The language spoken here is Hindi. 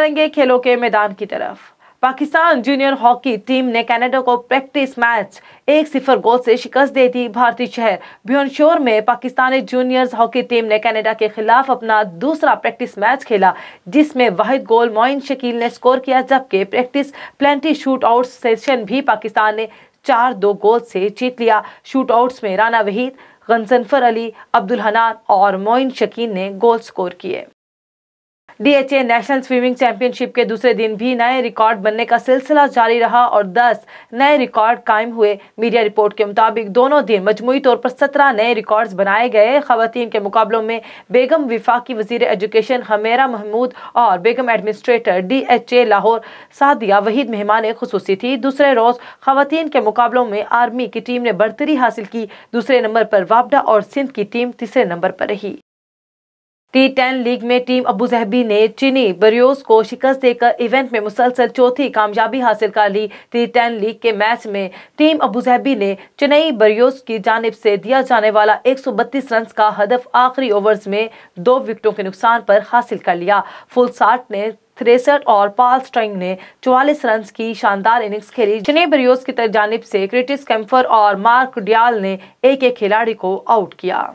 डालेंगे खेलों के मैदान की तरफ। पाकिस्तान जूनियर हॉकी टीम ने कनाडा को प्रैक्टिस मैच 1-0 गोल से शिकस्त दे दी। भारतीय शहर भुवनेश्वर में पाकिस्तानी जूनियर्स हॉकी टीम ने कनाडा के खिलाफ अपना दूसरा प्रैक्टिस मैच खेला, जिसमें वाहिद गोल मोइन शकील ने स्कोर किया, जबकि practice plenty shoot out session भी पाकिस्तान ने 4-2 गोल से जीत लिया। शूट आउट्स में राना वहीद, गंजनफर अली, अब्दुल हनान और मोइन शकील ने गोल स्कोर किए। DHA नेशनल स्विमिंग चैंपियनशिप के दूसरे दिन भी नए रिकॉर्ड बनने का सिलसिला जारी रहा और 10 नए रिकॉर्ड कायम हुए। मीडिया रिपोर्ट के मुताबिक दोनों दिन मजमूई तौर पर 17 नए रिकॉर्ड्स बनाए गए। खवातीन के मुकाबलों में बेगम वफाकी वजीर एजुकेशन हमेरा महमूद और बेगम एडमिनिस्ट्रेटर DHA लाहौर सादिया वहीद मेहमान खुसूसी थी। दूसरे रोज खवातीन के मुकाबलों में आर्मी की टीम ने बढ़तरी हासिल की। दूसरे नंबर पर वापडा और सिंध की टीम तीसरे नंबर पर रही। T10 लीग में टीम अबूजहबी ने चीनी बरियोस को शिकस्त देकर इवेंट में मुसलसल चौथी कामयाबी हासिल कर ली। T10 लीग के मैच में टीम अबूजहबी ने चेन्नई बरियोस की जानिब से दिया जाने वाला 132 रन का हदफ आखिरी ओवर्स में 2 विकेटों के नुकसान पर हासिल कर लिया। फुलसाट ने 63 और पॉल स्ट्रिंग ने 44 रन की शानदार इनिंग्स खेली। चेन्नई बरियोस की जानिब से क्रिटिस कैम्फर और मार्क डियाल ने एक खिलाड़ी को आउट किया।